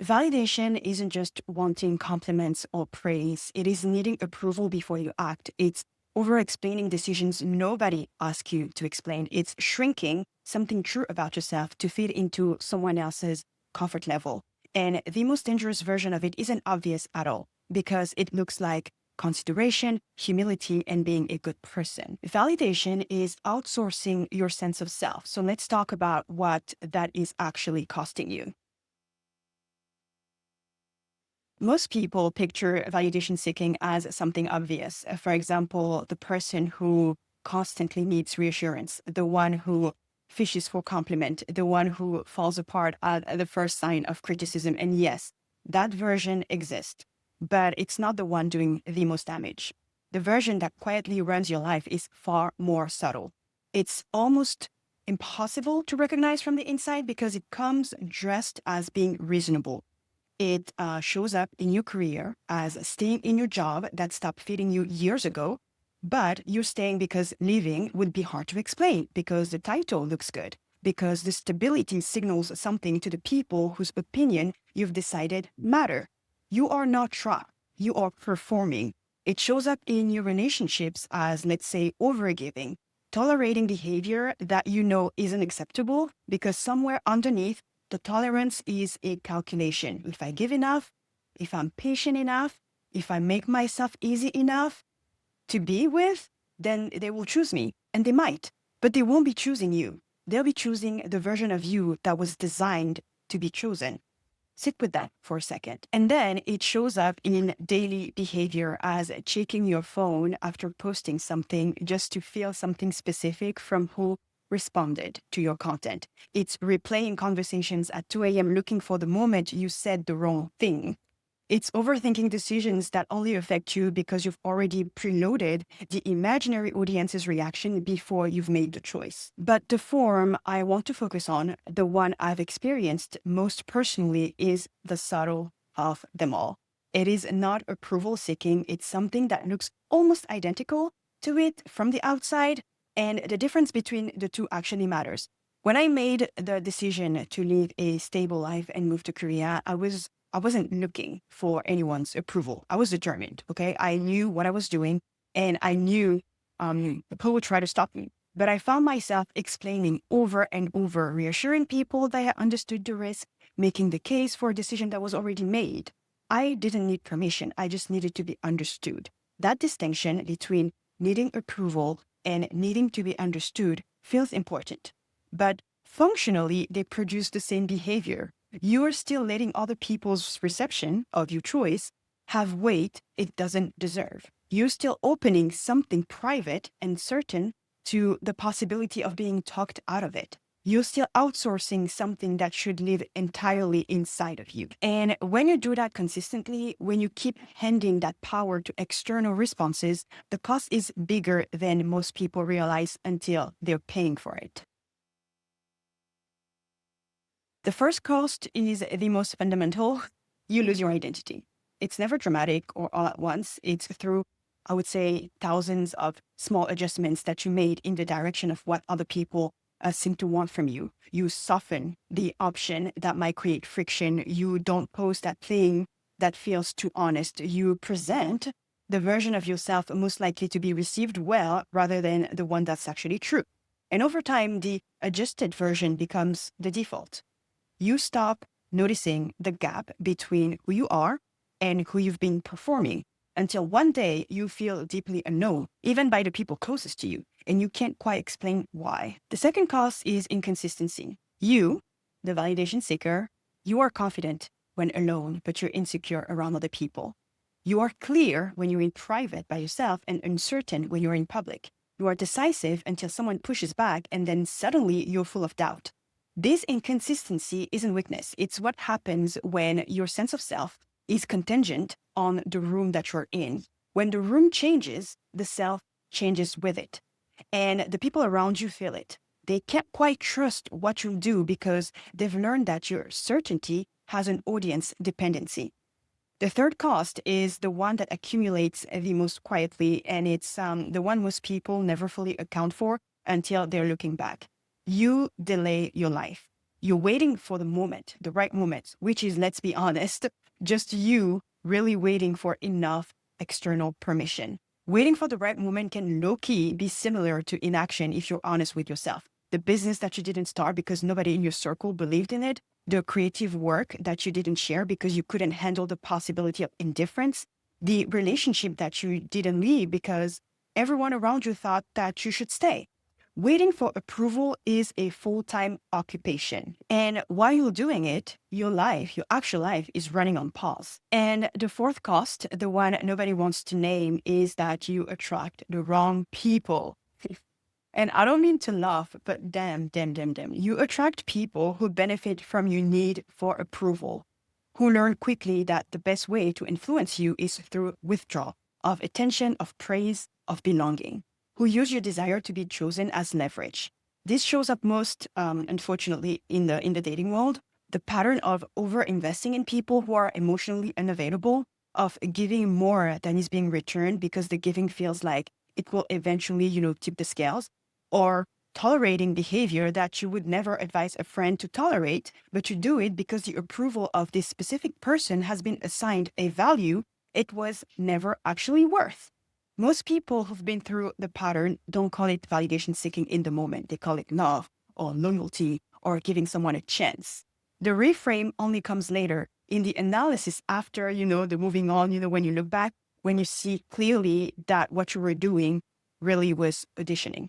Validation isn't just wanting compliments or praise. It is needing approval before you act. It's over explaining decisions nobody asked you to explain. It's shrinking something true about yourself to fit into someone else's comfort level. And the most dangerous version of it isn't obvious at all because it looks like consideration, humility, and being a good person. Validation is outsourcing your sense of self. So let's talk about what that is actually costing you. Most people picture validation seeking as something obvious. For example, the person who constantly needs reassurance, the one who fishes for compliment, the one who falls apart at the first sign of criticism. And yes, that version exists, but it's not the one doing the most damage. The version that quietly runs your life is far more subtle. It's almost impossible to recognize from the inside because it comes dressed as being reasonable. It shows up in your career as staying in your job that stopped fitting you years ago, but you're staying because leaving would be hard to explain, because the title looks good, because the stability signals something to the people whose opinion you've decided matter. You are not trapped, you are performing. It shows up in your relationships as, let's say, overgiving, tolerating behavior that you know isn't acceptable, because somewhere underneath, the tolerance is a calculation. If I give enough, if I'm patient enough, if I make myself easy enough to be with, then they will choose me. And they might, but they won't be choosing you. They'll be choosing the version of you that was designed to be chosen. Sit with that for a second. And then it shows up in daily behavior as checking your phone after posting something just to feel something specific from who responded to your content. It's replaying conversations at 2 a.m. looking for the moment you said the wrong thing. It's overthinking decisions that only affect you because you've already preloaded the imaginary audience's reaction before you've made the choice. But the form I want to focus on, the one I've experienced most personally, is the subtle of them all. It is not approval seeking. It's something that looks almost identical to it from the outside, and the difference between the two actually matters. When I made the decision to live a stable life and move to Korea, I wasn't looking for anyone's approval. I was determined, okay? I knew what I was doing, and I knew people would try to stop me. But I found myself explaining over and over, reassuring people that I understood the risk, making the case for a decision that was already made. I didn't need permission. I just needed to be understood. That distinction between needing approval and needing to be understood feels important. But functionally, they produce the same behavior. You're still letting other people's reception of your choice have weight it doesn't deserve. You're still opening something private and certain to the possibility of being talked out of it. You're still outsourcing something that should live entirely inside of you. And when you do that consistently, when you keep handing that power to external responses, the cost is bigger than most people realize until they're paying for it. The first cost is the most fundamental. You lose your identity. It's never dramatic or all at once. It's through, I would say, thousands of small adjustments that you made in the direction of what other people seem to want from you. You soften the option that might create friction. You don't post that thing that feels too honest. You present the version of yourself most likely to be received well rather than the one that's actually true. And over time, the adjusted version becomes the default. You stop noticing the gap between who you are and who you've been performing until one day you feel deeply unknown, even by the people closest to you, and you can't quite explain why. The second cost is inconsistency. You, the validation seeker, you are confident when alone, but you're insecure around other people. You are clear when you're in private by yourself and uncertain when you're in public. You are decisive until someone pushes back, and then suddenly you're full of doubt. This inconsistency isn't weakness. It's what happens when your sense of self is contingent on the room that you're in. When the room changes, the self changes with it. And the people around you feel it. They can't quite trust what you do because they've learned that your certainty has an audience dependency. The third cost is the one that accumulates the most quietly, and it's the one most people never fully account for until they're looking back. You delay your life. You're waiting for the moment, the right moment, which is, let's be honest, just you really waiting for enough external permission. Waiting for the right moment can low-key be similar to inaction if you're honest with yourself. The business that you didn't start because nobody in your circle believed in it, the creative work that you didn't share because you couldn't handle the possibility of indifference, the relationship that you didn't leave because everyone around you thought that you should stay. Waiting for approval is a full-time occupation. And while you're doing it, your life, your actual life is running on pause. And the fourth cost, the one nobody wants to name, is that you attract the wrong people. And I don't mean to laugh, but damn. You attract people who benefit from your need for approval, who learn quickly that the best way to influence you is through withdrawal of attention, of praise, of belonging, who use your desire to be chosen as leverage. This shows up most, unfortunately, in the dating world. The pattern of over-investing in people who are emotionally unavailable, of giving more than is being returned because the giving feels like it will eventually, tip the scales, or tolerating behavior that you would never advise a friend to tolerate, but you do it because the approval of this specific person has been assigned a value it was never actually worth. Most people who've been through the pattern don't call it validation seeking in the moment. They call it love or loyalty or giving someone a chance. The reframe only comes later in the analysis after, the moving on, when you look back, when you see clearly that what you were doing really was auditioning,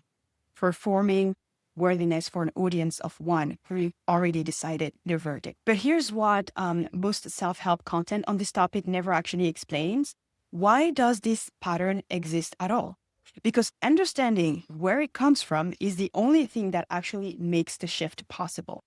performing worthiness for an audience of one who already decided their verdict. But here's what most self-help content on this topic never actually explains. Why does this pattern exist at all? Because understanding where it comes from is the only thing that actually makes the shift possible.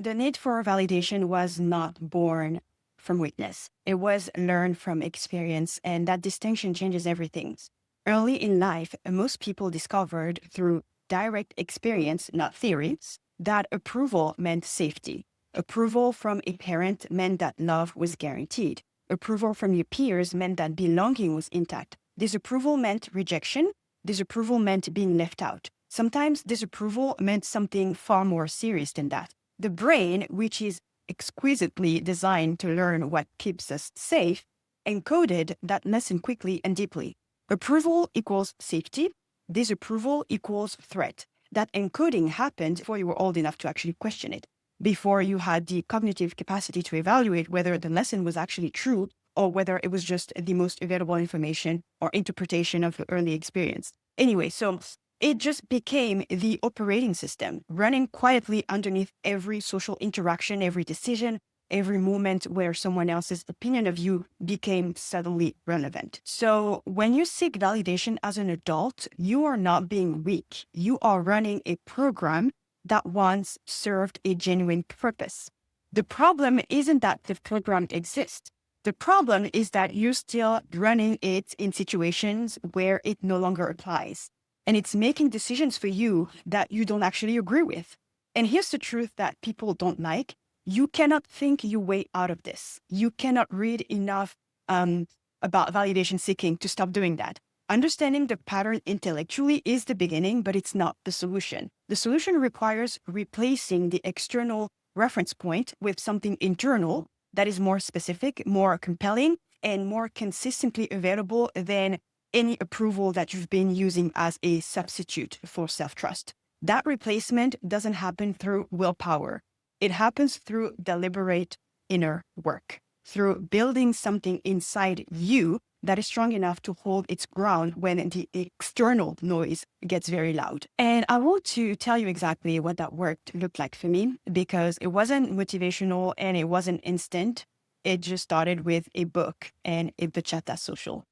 The need for validation was not born from weakness. It was learned from experience, and that distinction changes everything. Early in life, most people discovered through direct experience, not theories, that approval meant safety. Approval from a parent meant that love was guaranteed. Approval from your peers meant that belonging was intact. Disapproval meant rejection. Disapproval meant being left out. Sometimes disapproval meant something far more serious than that. The brain, which is exquisitely designed to learn what keeps us safe, encoded that lesson quickly and deeply. Approval equals safety. Disapproval equals threat. That encoding happened before you were old enough to actually question it, before you had the cognitive capacity to evaluate whether the lesson was actually true or whether it was just the most available information or interpretation of the early experience. Anyway, so it just became the operating system, running quietly underneath every social interaction, every decision, every moment where someone else's opinion of you became suddenly relevant. So when you seek validation as an adult, you are not being weak. You are running a program that once served a genuine purpose. The problem isn't that the program exists. The problem is that you're still running it in situations where it no longer applies. And it's making decisions for you that you don't actually agree with. And here's the truth that people don't like. You cannot think your way out of this. You cannot read enough about validation seeking to stop doing that. Understanding the pattern intellectually is the beginning, but it's not the solution. The solution requires replacing the external reference point with something internal that is more specific, more compelling, and more consistently available than any approval that you've been using as a substitute for self-trust. That replacement doesn't happen through willpower. It happens through deliberate inner work, through building something inside you that is strong enough to hold its ground when the external noise gets very loud. And I want to tell you exactly what that work looked like for me, because it wasn't motivational and it wasn't instant. It just started with a book and a bachata social.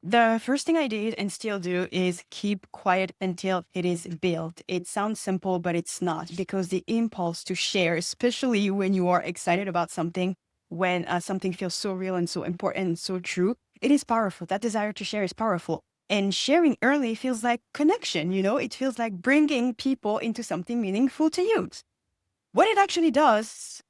The first thing I did and still do is keep quiet until it is built. It sounds simple, but it's not, because the impulse to share, especially when you are excited about something, when something feels so real and so important and so true, it is powerful. That desire to share is powerful. And sharing early feels like connection, it feels like bringing people into something meaningful to you. What it actually does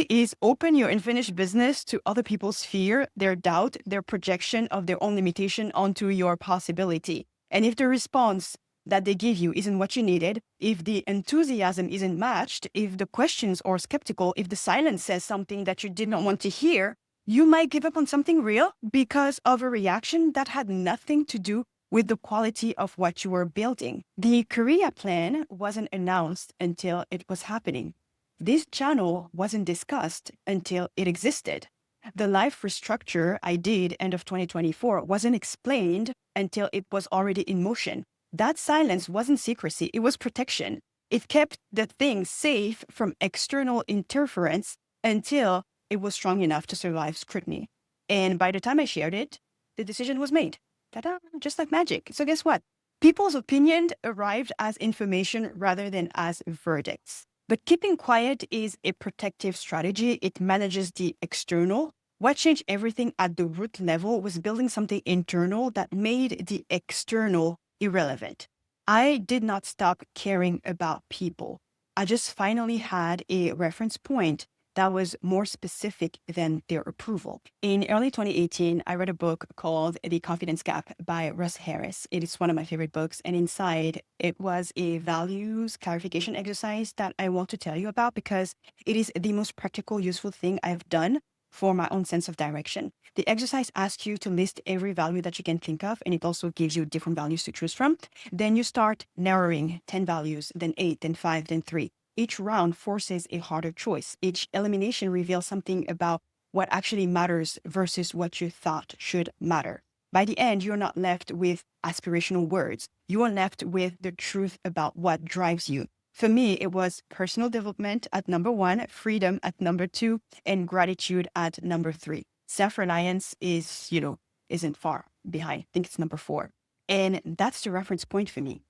is open your unfinished business to other people's fear, their doubt, their projection of their own limitation onto your possibility. And if the response that they give you isn't what you needed, if the enthusiasm isn't matched, if the questions are skeptical, if the silence says something that you did not want to hear, you might give up on something real because of a reaction that had nothing to do with the quality of what you were building. The career plan wasn't announced until it was happening. This channel wasn't discussed until it existed. The life restructure I did end of 2024 wasn't explained until it was already in motion. That silence wasn't secrecy, it was protection. It kept the thing safe from external interference until it was strong enough to survive scrutiny. And by the time I shared it, the decision was made. Ta-da, just like magic. So guess what? People's opinion arrived as information rather than as verdicts. But keeping quiet is a protective strategy. It manages the external. What changed everything at the root level was building something internal that made the external irrelevant. I did not stop caring about people. I just finally had a reference point that was more specific than their approval. In early 2018, I read a book called The Confidence Gap by Russ Harris. It is one of my favorite books. And inside, it was a values clarification exercise that I want to tell you about because it is the most practical, useful thing I've done for my own sense of direction. The exercise asks you to list every value that you can think of, and it also gives you different values to choose from. Then you start narrowing 10 values, then 8, then 5, then 3. Each round forces a harder choice. Each elimination reveals something about what actually matters versus what you thought should matter. By the end, you're not left with aspirational words. You are left with the truth about what drives you. For me, it was personal development at number 1, freedom at number 2, and gratitude at number 3. Self-reliance isn't far behind. I think it's number 4. And that's the reference point for me.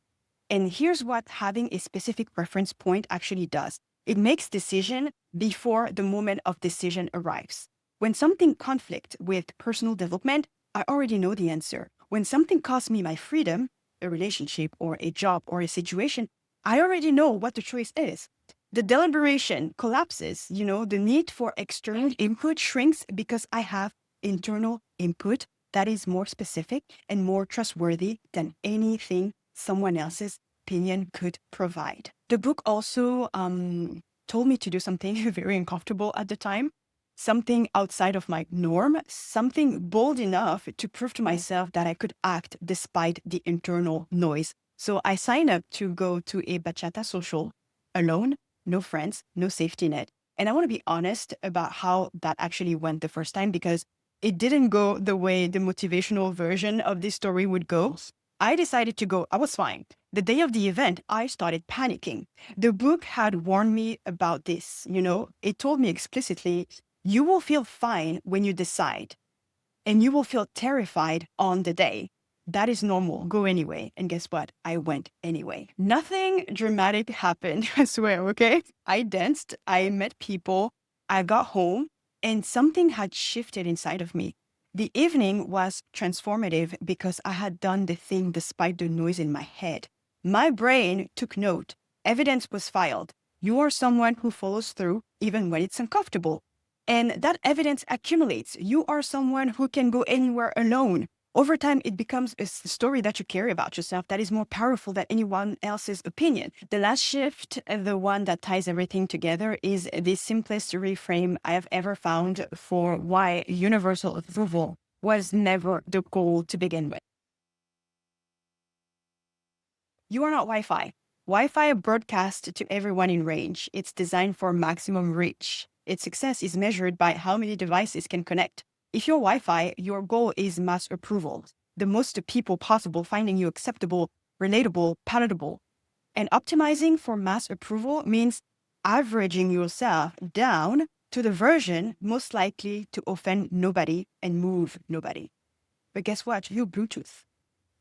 And here's what having a specific reference point actually does. It makes decision before the moment of decision arrives. When something conflicts with personal development, I already know the answer. When something costs me my freedom, a relationship or a job or a situation, I already know what the choice is. The deliberation collapses, the need for external input shrinks because I have internal input that is more specific and more trustworthy than anything someone else's opinion could provide. The book also told me to do something very uncomfortable at the time, something outside of my norm, something bold enough to prove to myself that I could act despite the internal noise. So I signed up to go to a bachata social alone, no friends, no safety net. And I want to be honest about how that actually went the first time because it didn't go the way the motivational version of this story would go. I decided to go. I was fine. The day of the event, I started panicking. The book had warned me about this. It told me explicitly, you will feel fine when you decide, and you will feel terrified on the day. That is normal. Go anyway. And guess what? I went anyway. Nothing dramatic happened, I swear, okay? I danced, I met people, I got home, and something had shifted inside of me. The evening was transformative because I had done the thing despite the noise in my head. My brain took note. Evidence was filed. You are someone who follows through even when it's uncomfortable. And that evidence accumulates. You are someone who can go anywhere alone. Over time, it becomes a story that you carry about yourself that is more powerful than anyone else's opinion. The last shift, the one that ties everything together, is the simplest reframe I have ever found for why universal approval was never the goal to begin with. You are not Wi-Fi. Wi-Fi broadcasts to everyone in range. It's designed for maximum reach. Its success is measured by how many devices can connect. If you're Wi-Fi, your goal is mass approval. The most people possible finding you acceptable, relatable, palatable. And optimizing for mass approval means averaging yourself down to the version most likely to offend nobody and move nobody. But guess what? You're Bluetooth.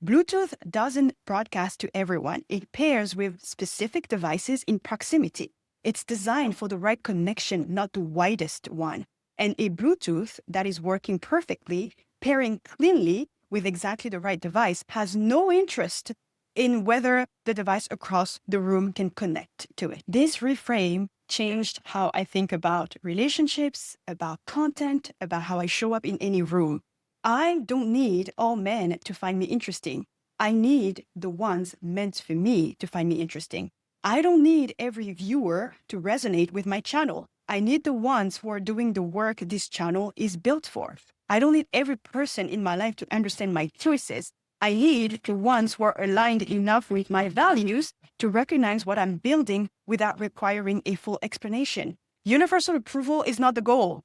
Bluetooth doesn't broadcast to everyone. It pairs with specific devices in proximity. It's designed for the right connection, not the widest one. And a Bluetooth that is working perfectly, pairing cleanly with exactly the right device, has no interest in whether the device across the room can connect to it. This reframe changed how I think about relationships, about content, about how I show up in any room. I don't need all men to find me interesting. I need the ones meant for me to find me interesting. I don't need every viewer to resonate with my channel. I need the ones who are doing the work this channel is built for. I don't need every person in my life to understand my choices. I need the ones who are aligned enough with my values to recognize what I'm building without requiring a full explanation. Universal approval is not the goal.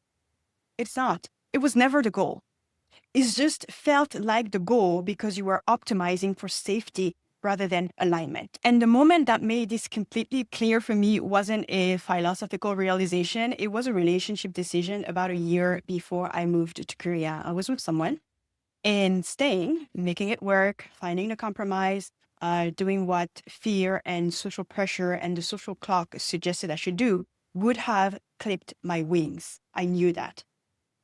It's not. It was never the goal. It's just felt like the goal because you were optimizing for safety rather than alignment. And the moment that made this completely clear for me wasn't a philosophical realization. It was a relationship decision about a year before I moved to Korea. I was with someone and staying, making it work, finding a compromise, doing what fear and social pressure and the social clock suggested I should do would have clipped my wings. I knew that.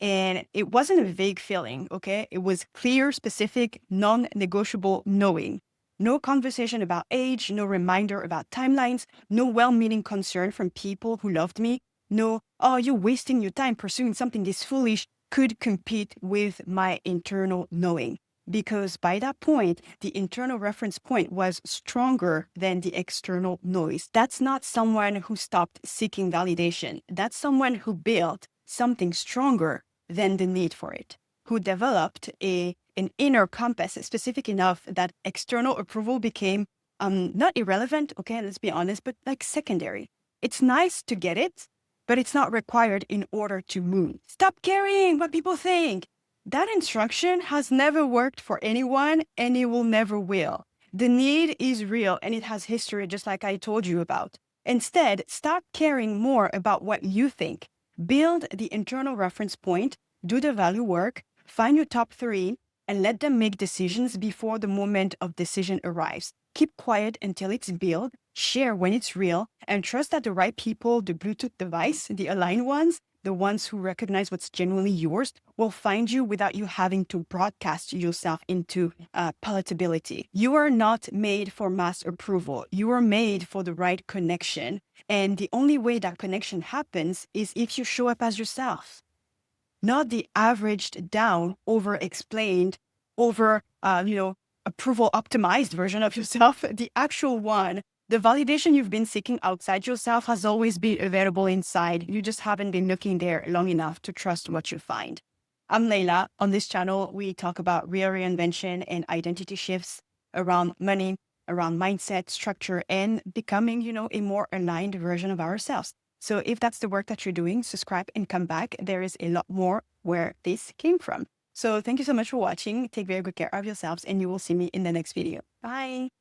And it wasn't a vague feeling, okay? It was clear, specific, non-negotiable knowing. No conversation about age, no reminder about timelines, no well-meaning concern from people who loved me. No, oh, you're wasting your time pursuing something this foolish could compete with my internal knowing. Because by that point, the internal reference point was stronger than the external noise. That's not someone who stopped seeking validation. That's someone who built something stronger than the need for it, who developed an inner compass specific enough that external approval became not irrelevant, okay, let's be honest, but like secondary. It's nice to get it, but it's not required in order to move. Stop caring what people think. That instruction has never worked for anyone and it will never will. The need is real and it has history, just like I told you about. Instead, start caring more about what you think. Build the internal reference point, do the value work, find your top 3, and let them make decisions before the moment of decision arrives. Keep quiet until it's built, share when it's real, and trust that the right people, the Bluetooth device, the aligned ones, the ones who recognize what's genuinely yours, will find you without you having to broadcast yourself into palatability. You are not made for mass approval. You are made for the right connection. And the only way that connection happens is if you show up as yourself, not the averaged down, over-explained, approval optimized version of yourself, the actual one. The validation you've been seeking outside yourself has always been available inside. You just haven't been looking there long enough to trust what you find. I'm Leïla. On this channel, we talk about real reinvention and identity shifts around money, around mindset, structure, and becoming, a more aligned version of ourselves. So if that's the work that you're doing, subscribe and come back. There is a lot more where this came from. So thank you so much for watching. Take very good care of yourselves and you will see me in the next video. Bye.